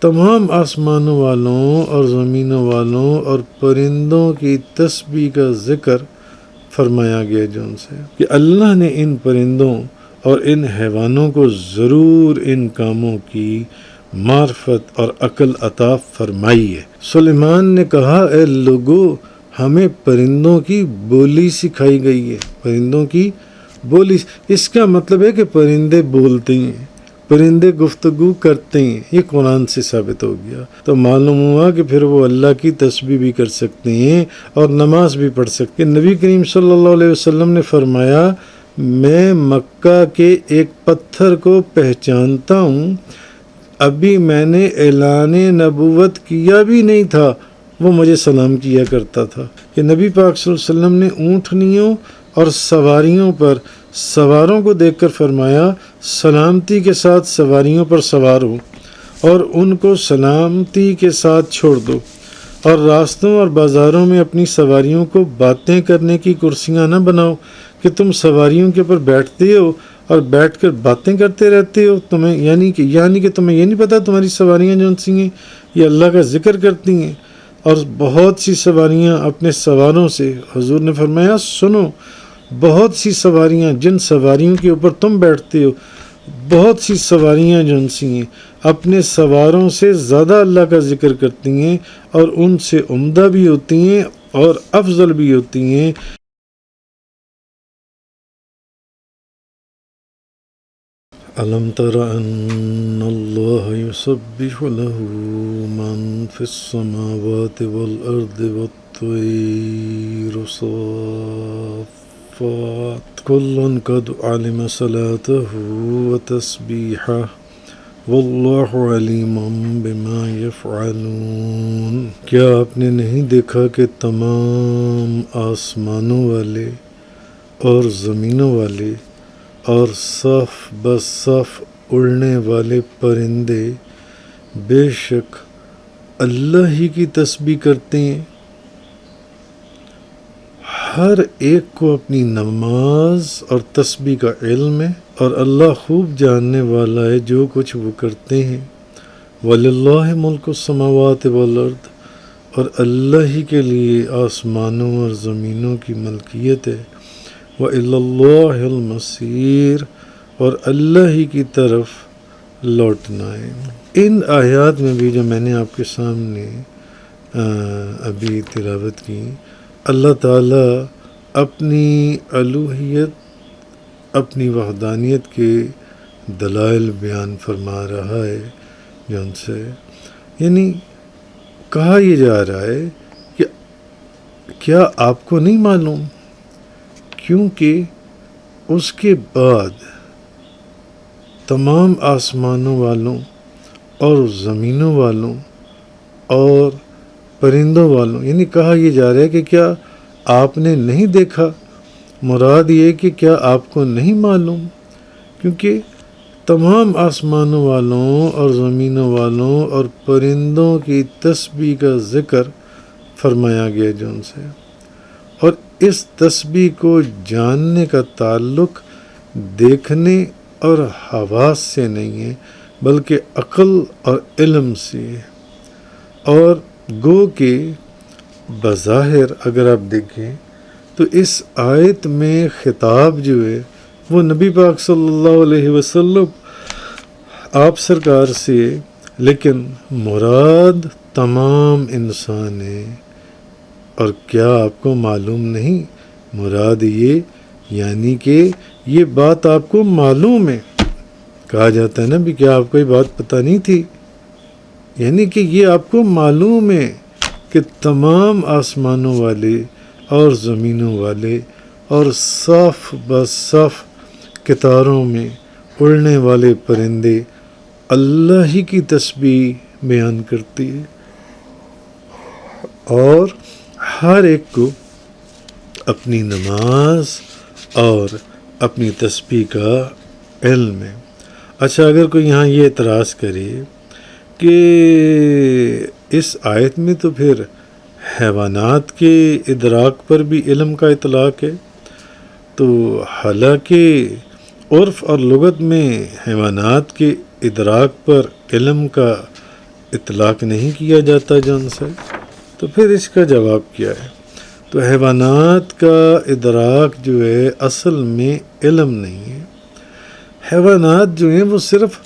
تمام آسمانوں والوں اور زمینوں والوں اور پرندوں کی تسبیح کا ذکر فرمایا گیا جو ان سے کہ اللہ نے ان پرندوں اور ان حیوانوں کو ضرور ان کاموں کی معرفت اور عقل عطا فرمائی ہے۔ سلیمان نے کہا اے لوگو ہمیں پرندوں کی بولی سکھائی گئی ہے۔ پرندوں کی بولی، اس کا مطلب ہے کہ پرندے بولتے ہیں، پرندے گفتگو کرتے ہیں، یہ قرآن سے ثابت ہو گیا۔ تو معلوم ہوا کہ پھر وہ اللہ کی تسبیح بھی کر سکتے ہیں اور نماز بھی پڑھ سکتے ہیں۔ نبی کریم صلی اللہ علیہ وسلم نے فرمایا میں مکہ کے ایک پتھر کو پہچانتا ہوں، ابھی میں نے اعلان نبوت کیا بھی نہیں تھا وہ مجھے سلام کیا کرتا تھا۔ کہ نبی پاک صلی اللہ علیہ وسلم نے اونٹنیوں اور سواریوں پر سواروں کو دیکھ کر فرمایا سلامتی کے ساتھ سواریوں پر سوار ہو اور ان کو سلامتی کے ساتھ چھوڑ دو، اور راستوں اور بازاروں میں اپنی سواریوں کو باتیں کرنے کی کرسیاں نہ بناؤ کہ تم سواریوں کے اوپر بیٹھتے ہو اور بیٹھ کر باتیں کرتے رہتے ہو، تمہیں یعنی کہ تمہیں یہ نہیں پتا تمہاری سواریاں جو سی ہیں یہ اللہ کا ذکر کرتی ہیں۔ اور بہت سی سواریاں اپنے سواروں سے، حضور نے فرمایا سنو، بہت سی سواریاں جن سواریوں کے اوپر تم بیٹھتے ہو، بہت سی سواریاں جو سی ہیں اپنے سواروں سے زیادہ اللہ کا ذکر کرتی ہیں اور ان سے عمدہ بھی ہوتی ہیں اور افضل بھی ہوتی ہیں۔ أَلَمْ تَرَ أَنَّ اللَّهَ يُسَبِّحُ لَهُ مَنْ فِي السَّمَاوَاتِ وَالْأَرْضِ وَالطَّيْرُ صَافَّاتٍ كُلٌّ قَدْ عَلِمَ صَلَاتَهُ وَتَسْبِيحَهُ وَاللَّهُ عَلِيمٌ بِمَا يَفْعَلُونَ۔ کیا آپ نے نہیں دیکھا کہ تمام آسمانوں والے اور زمینوں والے اور صف بصف اڑنے والے پرندے بے شک اللہ ہی کی تسبیح کرتے ہیں، ہر ایک کو اپنی نماز اور تسبیح کا علم ہے اور اللہ خوب جاننے والا ہے جو کچھ وہ کرتے ہیں۔ وَلِلَّهِ مُلْكُ السَّمَاوَاتِ وَالْأَرْضِ، اور اللہ ہی کے لیے آسمانوں اور زمینوں کی ملکیت ہے۔ وَإِلَى اللَّهِ الْمَصِيرُ، اور اللہ ہی کی طرف لوٹنا ہے۔ ان آیات میں بھی جو میں نے آپ کے سامنے ابھی تلاوت کی، اللہ تعالیٰ اپنی الوہیت، اپنی وحدانیت کے دلائل بیان فرما رہا ہے جو ان سے، یعنی کہا یہ جا رہا ہے کہ کیا آپ کو نہیں معلوم، کیونکہ اس کے بعد تمام آسمانوں والوں اور زمینوں والوں اور پرندوں والوں، یعنی کہا یہ جا رہا ہے کہ کیا آپ نے نہیں دیکھا، مراد یہ کہ کیا آپ کو نہیں معلوم، کیونکہ تمام آسمانوں والوں اور زمینوں والوں اور پرندوں کی تسبیح کا ذکر فرمایا گیا جو ان سے، اور اس تسبیح کو جاننے کا تعلق دیکھنے اور حواس سے نہیں ہے بلکہ عقل اور علم سے ہے۔ اور گو کہ بظاہر اگر آپ دیکھیں تو اس آیت میں خطاب جو ہے وہ نبی پاک صلی اللہ علیہ وسلم آپ سرکار سے، لیکن مراد تمام انسان ہے۔ اور کیا آپ کو معلوم نہیں، مراد یہ یعنی کہ یہ بات آپ کو معلوم ہے۔ کہا جاتا ہے نا بھی کیا آپ کو یہ بات پتہ نہیں تھی، یعنی کہ یہ آپ کو معلوم ہے کہ تمام آسمانوں والے اور زمینوں والے اور صف بصف قطاروں میں اڑنے والے پرندے اللہ ہی کی تسبیح بیان کرتی ہے، اور ہر ایک کو اپنی نماز اور اپنی تسبیح کا علم ہے۔ اچھا، اگر کوئی یہاں یہ اعتراض کرے کہ اس آیت میں تو پھر حیوانات کے ادراک پر بھی علم کا اطلاق ہے، تو حالانکہ عرف اور لغت میں حیوانات کے ادراک پر علم کا اطلاق نہیں کیا جاتا جن سے، تو پھر اس کا جواب کیا ہے؟ تو حیوانات کا ادراک جو ہے اصل میں علم نہیں ہے۔ حیوانات جو ہیں وہ صرف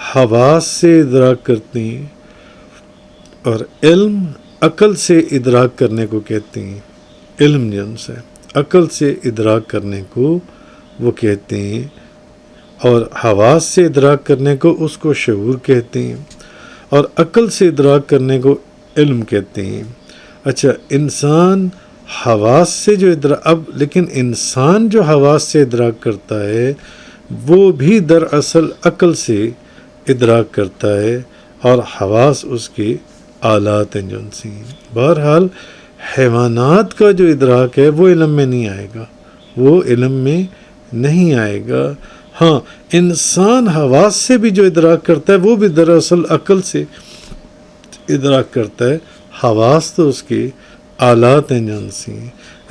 حواس سے ادراک کرتے ہیں، اور علم عقل سے ادراک کرنے کو کہتے ہیں۔ علم جن سے عقل سے ادراک کرنے کو وہ کہتے ہیں، اور حواس سے ادراک کرنے کو اس کو شعور کہتے ہیں، اور عقل سے ادراک کرنے کو علم کہتے ہیں۔ اچھا، انسان حواس سے جو لیکن انسان جو حواس سے ادراک کرتا ہے وہ بھی دراصل عقل سے ادراک کرتا ہے، اور حواس اس کے آلات ہیں جن سے۔ بہرحال حیوانات کا جو ادراک ہے وہ علم میں نہیں آئے گا، وہ علم میں نہیں آئے گا۔ ہاں، انسان حواس سے بھی جو ادراک کرتا ہے وہ بھی دراصل عقل سے ادراک کرتا ہے، حواس تو اس کے آلات ہیں جن سے۔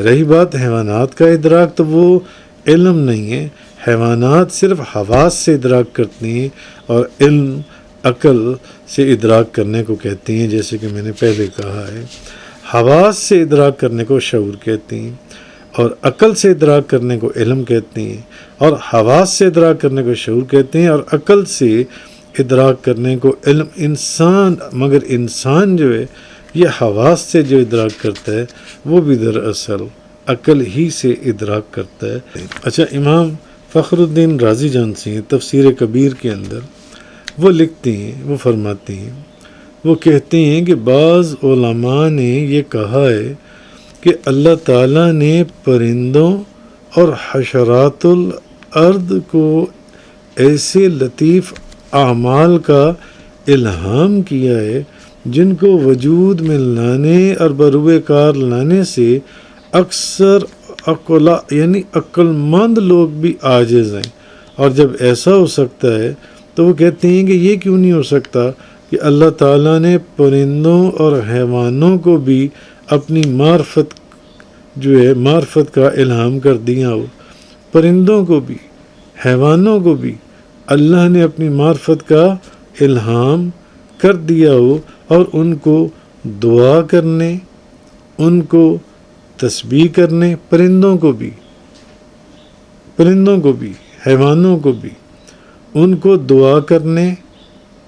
رہی بات حیوانات کا ادراک، تو وہ علم نہیں ہے۔ حیوانات صرف حواس سے ادراک کرتے ہیں، اور علم عقل سے ادراک کرنے کو کہتے ہیں، جیسے کہ میں نے پہلے کہا ہے۔ حواس سے ادراک کرنے کو شعور کہتے ہیں، اور عقل سے ادراک کرنے کو علم کہتے ہیں، اور حواس سے ادراک کرنے کو شعور کہتے ہیں، اور عقل سے ادراک کرنے کو علم۔ مگر انسان جو ہے یہ حواس سے جو ادراک کرتا ہے وہ بھی دراصل عقل ہی سے ادراک کرتا ہے۔ اچھا، امام فخر الدین رازی جان سے تفسیر کبیر کے اندر وہ لکھتے ہیں، وہ فرماتے ہیں، وہ کہتے ہیں کہ بعض علماء نے یہ کہا ہے کہ اللہ تعالیٰ نے پرندوں اور حشرات الارض کو ایسے لطیف اعمال کا الہام کیا ہے جن کو وجود میں لانے اور بروئے کار لانے سے اکثر عقل مند لوگ بھی عاجز ہیں۔ اور جب ایسا ہو سکتا ہے تو وہ کہتے ہیں کہ یہ کیوں نہیں ہو سکتا کہ اللہ تعالیٰ نے پرندوں اور حیوانوں کو بھی اپنی معرفت کا الہام کر دیا ہو۔ پرندوں کو بھی، حیوانوں کو بھی اللہ نے اپنی معرفت کا الہام کر دیا ہو، اور ان کو دعا کرنے، ان کو تسبیح کرنے، پرندوں کو بھی، حیوانوں کو بھی، ان کو دعا کرنے،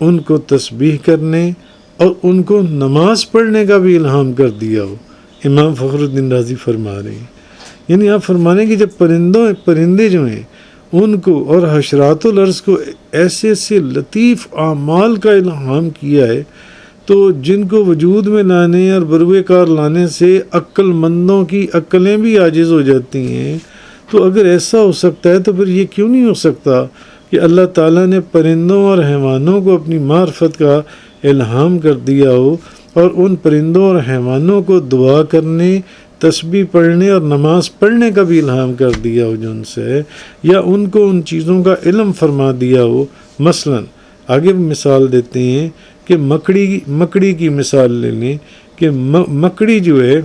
ان کو تسبیح کرنے، اور ان کو نماز پڑھنے کا بھی الہام کر دیا ہو۔ امام فخر الدین رازی فرما رہے ہیں، یعنی آپ فرما رہے ہیں کہ جب پرندے جو ہیں ان کو اور حشرات الارض کو ایسے لطیف اعمال کا الہام کیا ہے، تو جن کو وجود میں لانے اور بروئے کار لانے سے عقل مندوں کی عقلیں بھی عاجز ہو جاتی ہیں، تو اگر ایسا ہو سکتا ہے تو پھر یہ کیوں نہیں ہو سکتا کہ اللہ تعالیٰ نے پرندوں اور حیوانوں کو اپنی معرفت کا الہام کر دیا ہو، اور ان پرندوں اور حیوانوں کو دعا کرنے، تسبیح پڑھنے اور نماز پڑھنے کا بھی الہام کر دیا ہو جن سے، یا ان کو ان چیزوں کا علم فرما دیا ہو۔ مثلا آگے مثال دیتے ہیں کہ مکڑی کی مثال لے لیں کہ مکڑی جو ہے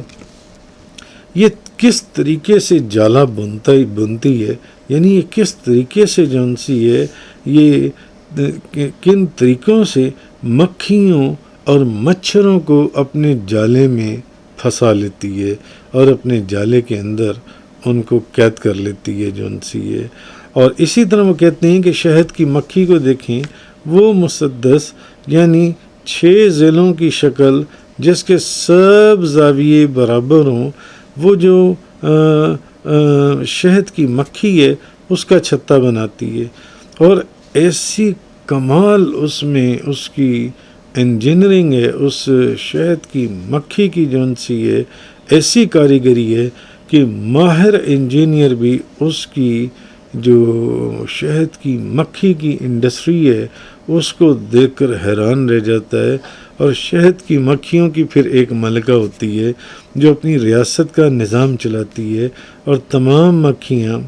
یہ کس طریقے سے جالا بنتی ہے، یعنی یہ کس طریقے سے جون سی ہے، یہ کن طریقوں سے مکھیوں اور مچھروں کو اپنے جالے میں پھنسا لیتی ہے اور اپنے جالے کے اندر ان کو قید کر لیتی ہے جون سی ہے۔ اور اسی طرح وہ کہتے ہیں کہ شہد کی مکھی کو دیکھیں، وہ مسدس یعنی 6 ضلعوں کی شکل جس کے سب زاویے برابر ہوں، وہ جو شہد کی مکھی ہے اس کا چھتا بناتی ہے، اور ایسی کمال اس میں اس کی انجینئرنگ ہے، اس شہد کی مکھی کی جون سی ہے ایسی کاریگری ہے کہ ماہر انجینئر بھی اس کی جو شہد کی مکھی کی انڈسٹری ہے اس کو دیکھ کر حیران رہ جاتا ہے۔ اور شہد کی مکھیوں کی پھر ایک ملکہ ہوتی ہے جو اپنی ریاست کا نظام چلاتی ہے، اور تمام مکھیاں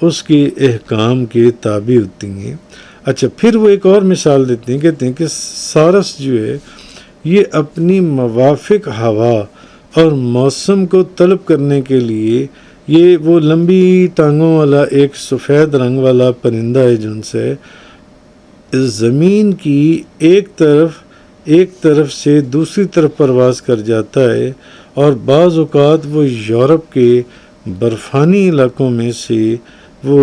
اس کے احکام کے تابع ہوتی ہیں۔ اچھا، پھر وہ ایک اور مثال دیتے ہیں، کہتے ہیں کہ سارس جو ہے یہ اپنی موافق ہوا اور موسم کو طلب کرنے کے لیے یہ وہ لمبی ٹانگوں والا ایک سفید رنگ والا پرندہ ہے جن سے زمین کی ایک طرف ایک طرف سے دوسری طرف پرواز کر جاتا ہے، اور بعض اوقات وہ یورپ کے برفانی علاقوں میں سے وہ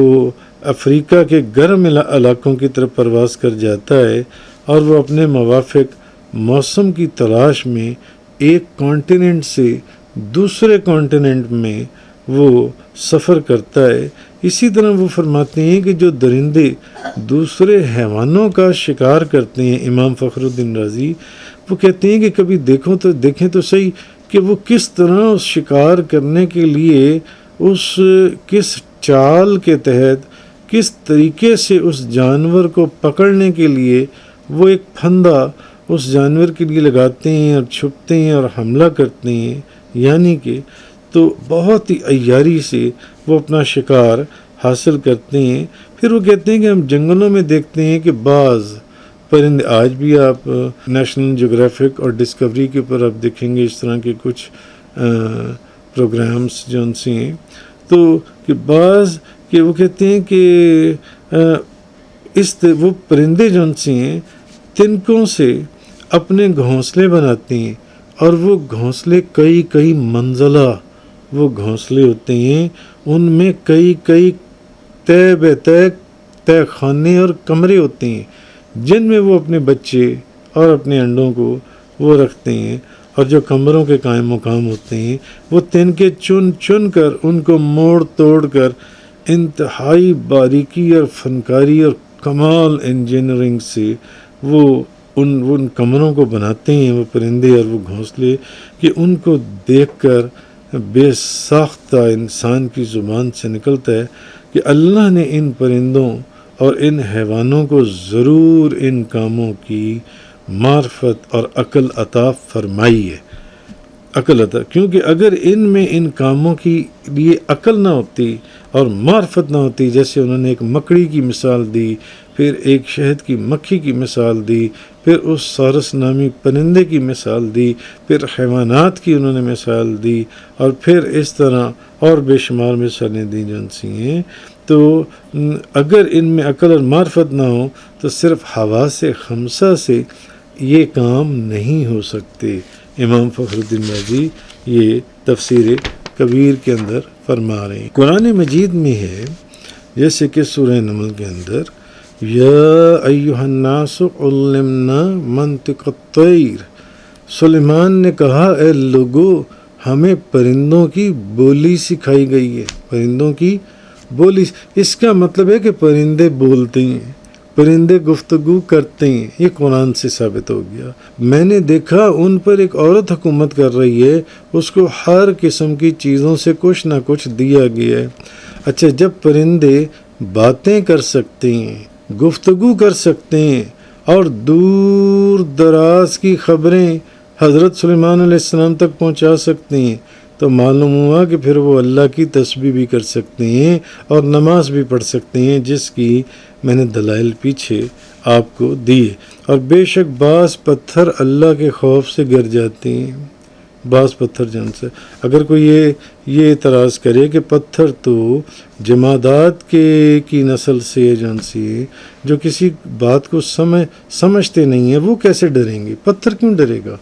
افریقہ کے گرم علاقوں کی طرف پرواز کر جاتا ہے، اور وہ اپنے موافق موسم کی تلاش میں ایک کانٹیننٹ سے دوسرے کانٹیننٹ میں وہ سفر کرتا ہے۔ اسی طرح وہ فرماتے ہیں کہ جو درندے دوسرے حیوانوں کا شکار کرتے ہیں، امام فخر الدین رازی وہ کہتے ہیں کہ کبھی دیکھیں تو صحیح کہ وہ کس طرح اس شکار کرنے کے لیے کس چال کے تحت، کس طریقے سے اس جانور کو پکڑنے کے لیے وہ ایک پھندا اس جانور کے لیے لگاتے ہیں اور چھپتے ہیں اور حملہ کرتے ہیں، یعنی کہ تو بہت ہی عیاری سے وہ اپنا شکار حاصل کرتے ہیں۔ پھر وہ کہتے ہیں کہ ہم جنگلوں میں دیکھتے ہیں کہ بعض پرندے، آج بھی آپ نیشنل جیوگرافک اور ڈسکوری کے اوپر آپ دیکھیں گے اس طرح کے کچھ پروگرامز جو ان سے ہیں، تو کہ بعض کہ وہ کہتے ہیں کہ وہ پرندے جو ان سے ہیں تنکوں سے اپنے گھونسلے بناتے ہیں، اور وہ گھونسلے کئی منزلہ وہ گھونسلے ہوتے ہیں، ان میں کئی طے خانے اور کمرے ہوتے ہیں جن میں وہ اپنے بچے اور اپنے انڈوں کو وہ رکھتے ہیں، اور جو کمروں کے قائم مقام ہوتے ہیں وہ تنکے چن کر ان کو موڑ توڑ کر انتہائی باریکی اور فنکاری اور کمال انجینئرنگ سے وہ ان کمروں کو بناتے ہیں، وہ پرندے اور وہ گھونسلے، کہ ان کو دیکھ کر بے ساختہ انسان کی زبان سے نکلتا ہے کہ اللہ نے ان پرندوں اور ان حیوانوں کو ضرور ان کاموں کی معرفت اور عقل عطا فرمائی ہے، عقل عطا، کیونکہ اگر ان میں ان کاموں کی لیے عقل نہ ہوتی اور معرفت نہ ہوتی، جیسے انہوں نے ایک مکڑی کی مثال دی، پھر ایک شہد کی مکھی کی مثال دی، پھر اس سارس نامی پرندے کی مثال دی، پھر حیوانات کی انہوں نے مثال دی، اور پھر اس طرح اور بے شمار مثالیں دی جن سی ہیں، تو اگر ان میں عقل اور معرفت نہ ہو تو صرف حواس خمسہ سے یہ کام نہیں ہو سکتے۔ امام فخر الدین رازی یہ تفسیر کبیر کے اندر فرما رہے ہیں۔ قرآن مجید میں ہے، جیسے کہ سورہ نمل کے اندر، یا ایھا الناس علمنا منطق الطیر، سلیمان نے کہا اے لوگو ہمیں پرندوں کی بولی سکھائی گئی ہے، پرندوں کی بولی، اس کا مطلب ہے کہ پرندے بولتے ہیں، پرندے گفتگو کرتے ہیں، یہ قرآن سے ثابت ہو گیا۔ میں نے دیکھا ان پر ایک عورت حکومت کر رہی ہے، اس کو ہر قسم کی چیزوں سے کچھ نہ کچھ دیا گیا ہے۔ اچھا، جب پرندے باتیں کر سکتے ہیں، گفتگو کر سکتے ہیں، اور دور دراز کی خبریں حضرت سلیمان علیہ السلام تک پہنچا سکتے ہیں، تو معلوم ہوا کہ پھر وہ اللہ کی تسبیح بھی کر سکتے ہیں اور نماز بھی پڑھ سکتے ہیں، جس کی میں نے دلائل پیچھے آپ کو دیے۔ اور بے شک بعض پتھر اللہ کے خوف سے گر جاتے ہیں، بعض پتھر جن سے، اگر کوئی یہ اعتراض کرے کہ پتھر تو جمادات کی نسل سے جن سے جو کسی بات کو سمجھتے نہیں ہیں، وہ کیسے ڈریں گے؟ پتھر کیوں ڈرے گا؟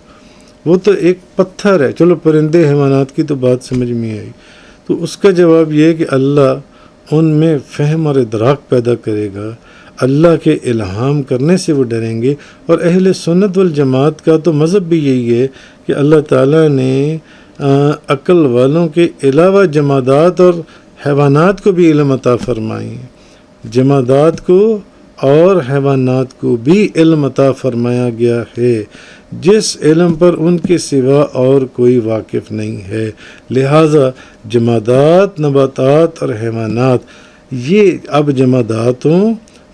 وہ تو ایک پتھر ہے۔ چلو پرندے حیوانات کی تو بات سمجھ میں آئی، تو اس کا جواب یہ ہے کہ اللہ ان میں فہم اور ادراک پیدا کرے گا، اللہ کے الہام کرنے سے وہ ڈریں گے۔ اور اہل سنت والجماعت کا تو مذہب بھی یہی ہے کہ اللہ تعالیٰ نے عقل والوں کے علاوہ جمادات اور حیوانات کو بھی علم عطا فرمائی، جمادات کو اور حیوانات کو بھی علم عطا فرمایا گیا ہے، جس علم پر ان کے سوا اور کوئی واقف نہیں ہے۔ لہٰذا جمادات، نباتات اور حیوانات، یہ اب جماداتوں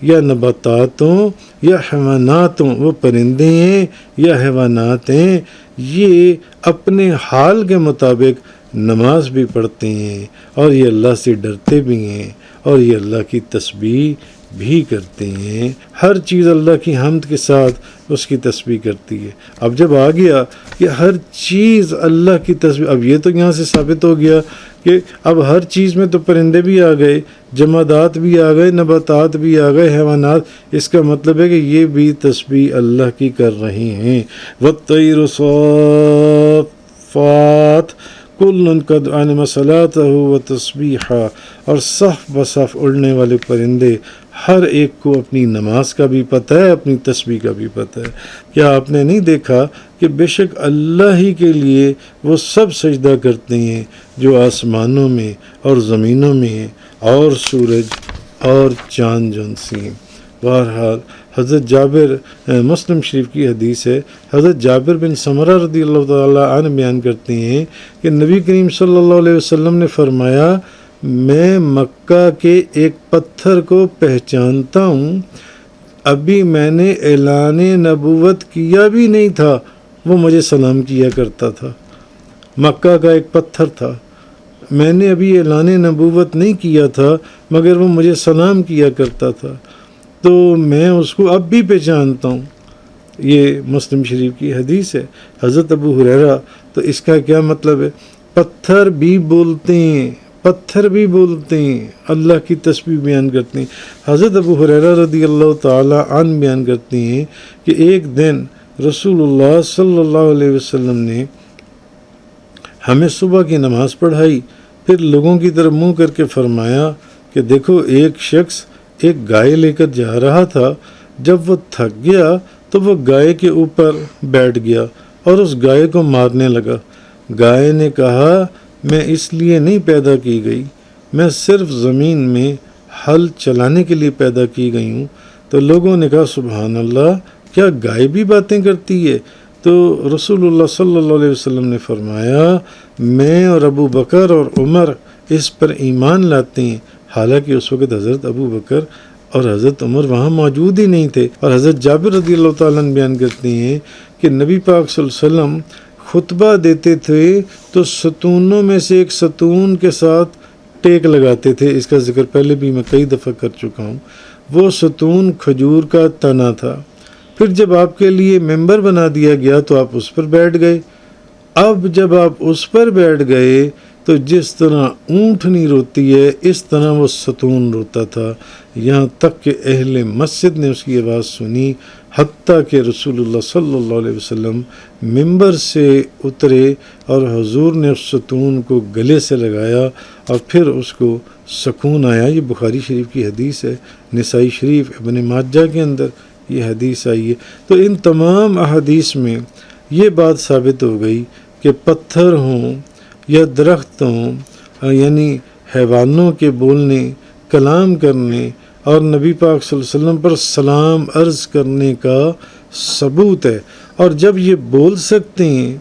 یا نباتاتوں یا حیواناتوں، وہ پرندے ہیں یا حیوانات ہیں، یہ اپنے حال کے مطابق نماز بھی پڑھتے ہیں، اور یہ اللہ سے ڈرتے بھی ہیں، اور یہ اللہ کی تسبیح بھی کرتے ہیں، ہر چیز اللہ کی حمد کے ساتھ اس کی تسبیح کرتی ہے۔ اب جب آ گیا کہ ہر چیز اللہ کی تسبیح، اب یہ تو یہاں سے ثابت ہو گیا کہ اب ہر چیز میں تو پرندے بھی آ گئے، جمادات بھی آ گئے، نباتات بھی آ گئے، حیوانات، اس کا مطلب ہے کہ یہ بھی تسبیح اللہ کی کر رہے ہیں۔ وَالطَّيْرُ صَافَّاتٍ کُلٌّ قَدْ عَلِمَ صَلَاتَهُ وَتَسْبِيحَهُ، اور صف بصف اڑنے والے پرندے ہر ایک کو اپنی نماز کا بھی پتہ ہے، اپنی تسبیح کا بھی پتہ ہے۔ کیا آپ نے نہیں دیکھا کہ بے شک اللہ ہی کے لیے وہ سب سجدہ کرتے ہیں جو آسمانوں میں اور زمینوں میں ہیں، اور سورج اور چاند جون سی ہیں۔ بہرحال حضرت جابر، مسلم شریف کی حدیث ہے، حضرت جابر بن سمرہ رضی اللہ تعالیٰ عنہ بیان کرتے ہیں کہ نبی کریم صلی اللہ علیہ وسلم نے فرمایا، میں مکہ کے ایک پتھر کو پہچانتا ہوں، ابھی میں نے اعلان نبوت کیا بھی نہیں تھا وہ مجھے سلام کیا کرتا تھا۔ مکہ کا ایک پتھر تھا، میں نے ابھی اعلان نبوت نہیں کیا تھا مگر وہ مجھے سلام کیا کرتا تھا، تو میں اس کو اب بھی پہچانتا ہوں۔ یہ مسلم شریف کی حدیث ہے۔ حضرت ابو ہریرہ، تو اس کا کیا مطلب ہے؟ پتھر بھی بولتے ہیں، پتھر بھی بولتے ہیں، اللہ کی تسبیح بیان کرتے ہیں۔ حضرت ابو ہریرہ رضی اللہ تعالی عنہ بیان کرتے ہیں کہ ایک دن رسول اللہ صلی اللہ علیہ وسلم نے ہمیں صبح کی نماز پڑھائی، پھر لوگوں کی طرف منہ کر کے فرمایا کہ دیکھو ایک شخص ایک گائے لے کر جا رہا تھا، جب وہ تھک گیا تو وہ گائے کے اوپر بیٹھ گیا اور اس گائے کو مارنے لگا۔ گائے نے کہا، میں اس لیے نہیں پیدا کی گئی، میں صرف زمین میں ہل چلانے کے لیے پیدا کی گئی ہوں۔ تو لوگوں نے کہا سبحان اللہ، کیا گائے بھی باتیں کرتی ہے؟ تو رسول اللہ صلی اللہ علیہ وسلم نے فرمایا، میں اور ابو بکر اور عمر اس پر ایمان لاتے ہیں۔ حالانکہ اس وقت حضرت ابو بکر اور حضرت عمر وہاں موجود ہی نہیں تھے۔ اور حضرت جابر رضی اللہ تعالیٰ عنہ بیان کرتے ہیں کہ نبی پاک صلی اللہ علیہ وسلم خطبہ دیتے تھے تو ستونوں میں سے ایک ستون کے ساتھ ٹیک لگاتے تھے۔ اس کا ذکر پہلے بھی میں کئی دفعہ کر چکا ہوں۔ وہ ستون کھجور کا تنا تھا، پھر جب آپ کے لیے ممبر بنا دیا گیا تو آپ اس پر بیٹھ گئے۔ اب جب آپ اس پر بیٹھ گئے تو جس طرح اونٹنی روتی ہے اس طرح وہ ستون روتا تھا، یہاں تک کہ اہل مسجد نے اس کی آواز سنی، حتیٰ کہ رسول اللہ صلی اللہ علیہ وسلم ممبر سے اترے اور حضور نے اس ستون کو گلے سے لگایا اور پھر اس کو سکون آیا۔ یہ بخاری شریف کی حدیث ہے، نسائی شریف، ابن ماجہ کے اندر یہ حدیث آئی ہے۔ تو ان تمام احادیث میں یہ بات ثابت ہو گئی کہ پتھر ہوں یا درخت ہوں، یعنی حیوانوں کے بولنے، کلام کرنے اور نبی پاک صلی اللہ علیہ وسلم پر سلام عرض کرنے کا ثبوت ہے۔ اور جب یہ بول سکتے ہیں،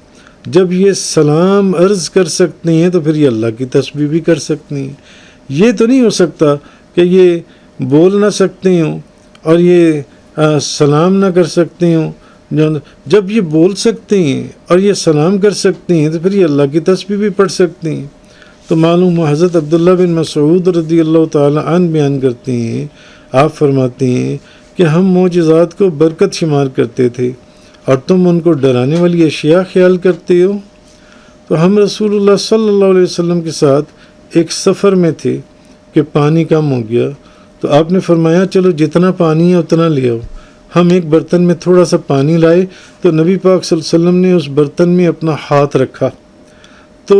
جب یہ سلام عرض کر سکتے ہیں تو پھر یہ اللہ کی تسبیح بھی کر سکتے ہیں۔ یہ تو نہیں ہو سکتا کہ یہ بول نہ سکتے ہوں اور یہ سلام نہ کر سکتے ہوں۔ جب یہ بول سکتے ہیں اور یہ سلام کر سکتے ہیں تو پھر یہ اللہ کی تسبیح بھی پڑھ سکتے ہیں۔ تو معلوم حضرت عبداللہ بن مسعود رضی اللہ تعالی عنہ بیان کرتے ہیں، آپ فرماتے ہیں کہ ہم معجزات کو برکت شمار کرتے تھے اور تم ان کو ڈرانے والی اشیاء خیال کرتے ہو۔ تو ہم رسول اللہ صلی اللہ علیہ وسلم کے ساتھ ایک سفر میں تھے کہ پانی کم ہو گیا، تو آپ نے فرمایا چلو جتنا پانی ہے اتنا لے آؤ۔ ہم ایک برتن میں تھوڑا سا پانی لائے تو نبی پاک صلی اللہ علیہ وسلم نے اس برتن میں اپنا ہاتھ رکھا، تو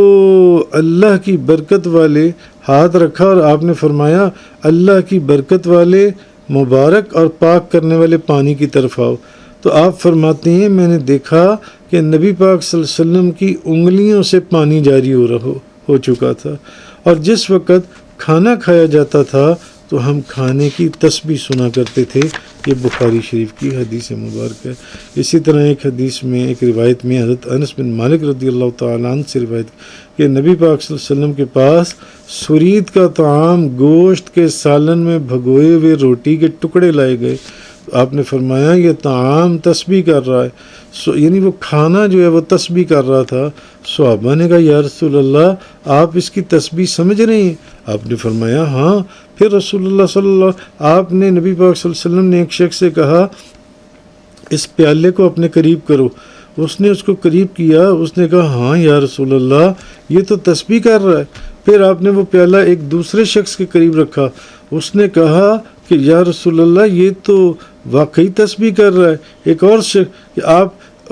اللہ کی برکت والے ہاتھ رکھا اور آپ نے فرمایا اللہ کی برکت والے مبارک اور پاک کرنے والے پانی کی طرف آؤ۔ تو آپ فرماتے ہیں میں نے دیکھا کہ نبی پاک صلی اللہ علیہ وسلم کی انگلیوں سے پانی جاری ہو چکا تھا، اور جس وقت کھانا کھایا جاتا تھا تو ہم کھانے کی تسبیح سنا کرتے تھے۔ یہ بخاری شریف کی حدیث مبارک ہے۔ اسی طرح ایک حدیث میں، ایک روایت میں حضرت انس بن مالک رضی اللہ تعالیٰ عنہ سے روایت کہ نبی پاک صلی اللہ علیہ وسلم کے پاس سرید کا طعام گوشت کے سالن میں بھگوئے ہوئے روٹی کے ٹکڑے لائے گئے۔ آپ نے فرمایا یہ طعام تسبیح کر رہا ہے، یعنی وہ کھانا جو ہے وہ تسبیح کر رہا تھا۔ صحابہ نے کہا یا رسول اللہ آپ اس کی تسبیح سمجھ رہے ہیں؟ آپ نے فرمایا ہاں، پھر رسول اللہ صلی اللہ آپ نے نبی پاک صلی اللہ علیہ وسلم نے ایک شخص سے کہا اس پیالے کو اپنے قریب کرو، اس نے اس کو قریب کیا، اس نے کہا ہاں یا رسول اللہ یہ تو تسبیح کر رہا ہے۔ پھر آپ نے وہ پیالہ ایک دوسرے شخص کے قریب رکھا، اس نے کہا کہ یا رسول اللہ یہ تو واقعی تسبیح کر رہا ہے۔ ایک اور شخص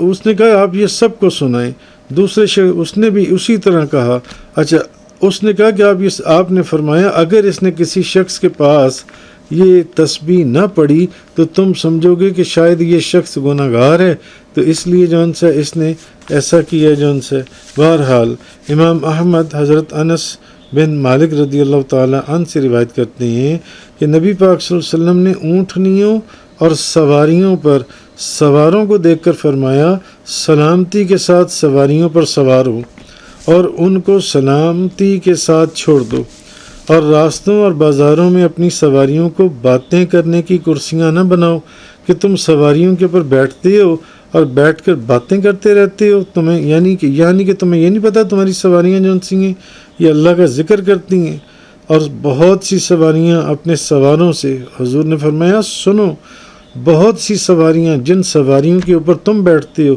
اس نے کہا آپ یہ سب کو سنائیں، دوسرے شخص اس نے بھی اسی طرح کہا۔ اچھا اس نے کہا کہ آپ نے فرمایا اگر اس نے کسی شخص کے پاس یہ تسبیح نہ پڑھی تو تم سمجھو گے کہ شاید یہ شخص گناہ گار ہے، تو اس لیے جو ان سے اس نے ایسا کیا جو ان سے۔ بہرحال امام احمد حضرت انس بن مالک رضی اللہ تعالی عنہ سے روایت کرتے ہیں کہ نبی پاک صلی اللہ علیہ وسلم نے اونٹنیوں اور سواریوں پر سواروں کو دیکھ کر فرمایا سلامتی کے ساتھ سواریوں پر سوار ہو اور ان کو سلامتی کے ساتھ چھوڑ دو، اور راستوں اور بازاروں میں اپنی سواریوں کو باتیں کرنے کی کرسیاں نہ بناؤ کہ تم سواریوں کے اوپر بیٹھتے ہو اور بیٹھ کر باتیں کرتے رہتے ہو، تمہیں یعنی کہ تمہیں یہ نہیں پتہ تمہاری سواریاں جو سی ہیں یہ اللہ کا ذکر کرتی ہیں۔ اور بہت سی سواریاں اپنے سواروں سے، حضور نے فرمایا سنو، بہت سی سواریاں جن سواریوں کے اوپر تم بیٹھتے ہو،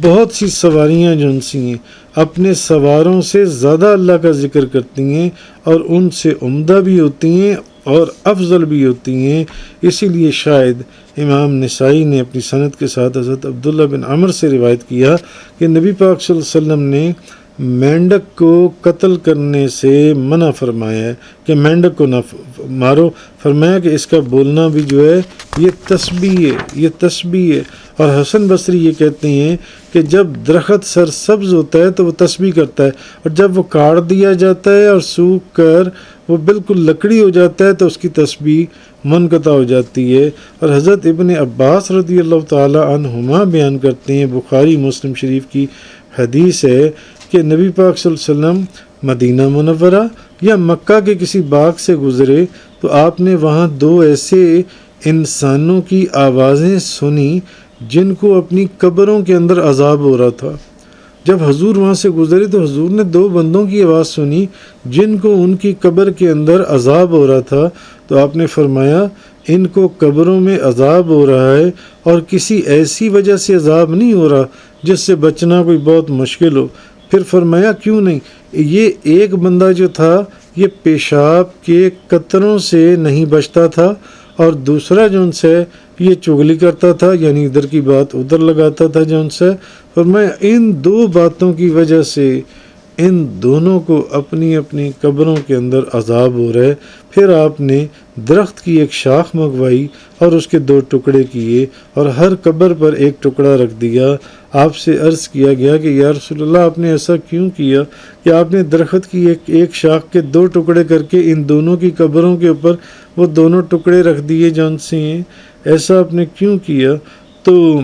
بہت سی سواریاں جو سی ہیں اپنے سواروں سے زیادہ اللہ کا ذکر کرتی ہیں اور ان سے عمدہ بھی ہوتی ہیں اور افضل بھی ہوتی ہیں۔ اسی لیے شاید امام نسائی نے اپنی سند کے ساتھ حضرت عبداللہ بن عمر سے روایت کیا کہ نبی پاک صلی اللہ علیہ وسلم نے مینڈک کو قتل کرنے سے منع فرمایا ہے کہ مینڈک کو نہ مارو، فرمایا کہ اس کا بولنا بھی جو ہے یہ تسبیح ہے۔ اور حسن بصری یہ کہتے ہیں کہ جب درخت سرسبز ہوتا ہے تو وہ تسبیح کرتا ہے، اور جب وہ کاٹ دیا جاتا ہے اور سوکھ کر وہ بالکل لکڑی ہو جاتا ہے تو اس کی تسبیح منقطع ہو جاتی ہے۔ اور حضرت ابن عباس رضی اللہ تعالی عنہما بیان کرتے ہیں، بخاری مسلم شریف کی حدیث ہے کہ نبی پاک صلی اللہ علیہ وسلم مدینہ منورہ یا مکہ کے کسی باغ سے گزرے تو آپ نے وہاں دو ایسے انسانوں کی آوازیں سنی جن کو اپنی قبروں کے اندر عذاب ہو رہا تھا۔ جب حضور وہاں سے گزرے تو حضور نے دو بندوں کی آواز سنی جن کو ان کی قبر کے اندر عذاب ہو رہا تھا، تو آپ نے فرمایا ان کو قبروں میں عذاب ہو رہا ہے اور کسی ایسی وجہ سے عذاب نہیں ہو رہا جس سے بچنا کوئی بہت مشکل ہو۔ پھر فرمایا کیوں نہیں؟ یہ ایک بندہ جو تھا یہ پیشاب کے قطروں سے نہیں بچتا تھا، اور دوسرا جو ان سے یہ چغلی کرتا تھا، یعنی ادھر کی بات ادھر لگاتا تھا جو ان سے۔ فرمایا ان دو باتوں کی وجہ سے ان دونوں کو اپنی اپنی قبروں کے اندر عذاب ہو رہے۔ پھر آپ نے درخت کی ایک شاخ منگوائی اور اس کے دو ٹکڑے کیے اور ہر قبر پر ایک ٹکڑا رکھ دیا۔ آپ سے عرض کیا گیا کہ یا رسول اللہ آپ نے ایسا کیوں کیا کہ آپ نے درخت کی ایک شاخ کے دو ٹکڑے کر کے ان دونوں کی قبروں کے اوپر وہ دونوں ٹکڑے رکھ دیے جون سے ہیں، ایسا آپ نے کیوں کیا؟ تو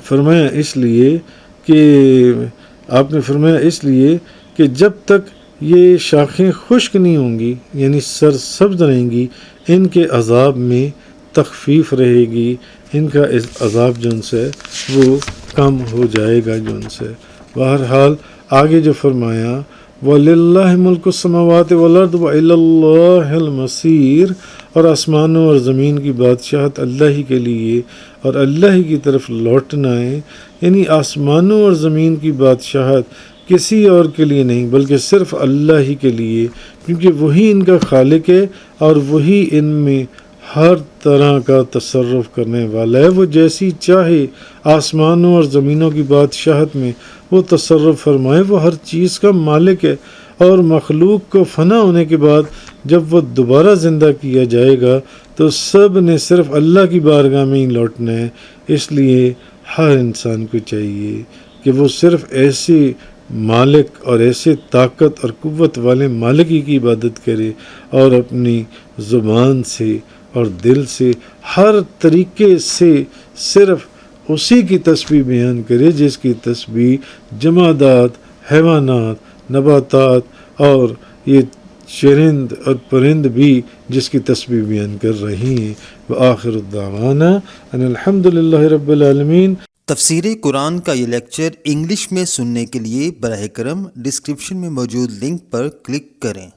فرمایا اس لیے کہ جب تک یہ شاخیں خشک نہیں ہوں گی یعنی سرسبز رہیں گی ان کے عذاب میں تخفیف رہے گی، ان کا عذاب جو ان سے وہ کم ہو جائے گا جو ان سے۔ بہرحال آگے جو فرمایا وَلِلَّهِ مُلْكُ السَّمَاوَاتِ وَالْأَرْضِ وَإِلَى اللَّهِ الْمَصِيرُ، اور آسمانوں اور زمین کی بادشاہت اللہ ہی کے لیے اور اللہ ہی کی طرف لوٹنا ہے۔ یعنی آسمانوں اور زمین کی بادشاہت کسی اور کے لیے نہیں بلکہ صرف اللہ ہی کے لیے، کیونکہ وہی ان کا خالق ہے اور وہی ان میں ہر طرح کا تصرف کرنے والا ہے۔ وہ جیسی چاہے آسمانوں اور زمینوں کی بادشاہت میں وہ تصرف فرمائے، وہ ہر چیز کا مالک ہے۔ اور مخلوق کو فنا ہونے کے بعد جب وہ دوبارہ زندہ کیا جائے گا تو سب نے صرف اللہ کی بارگاہ میں ہی لوٹنا ہے۔ اس لیے ہر انسان کو چاہیے کہ وہ صرف ایسے مالک اور ایسے طاقت اور قوت والے مالک ہی کی عبادت کرے اور اپنی زبان سے اور دل سے ہر طریقے سے صرف اسی کی تسبیح بیان کرے جس کی تسبیح جمادات، حیوانات، نباتات اور یہ چرند اور پرند بھی جس کی تسبیح بیان کر رہی ہیں۔ وآخر الدعوانا ان الحمد للہ رب العالمین۔ تفسیر قرآن کا یہ لیکچر انگلش میں سننے کے لیے براہ کرم ڈسکرپشن میں موجود لنک پر کلک کریں۔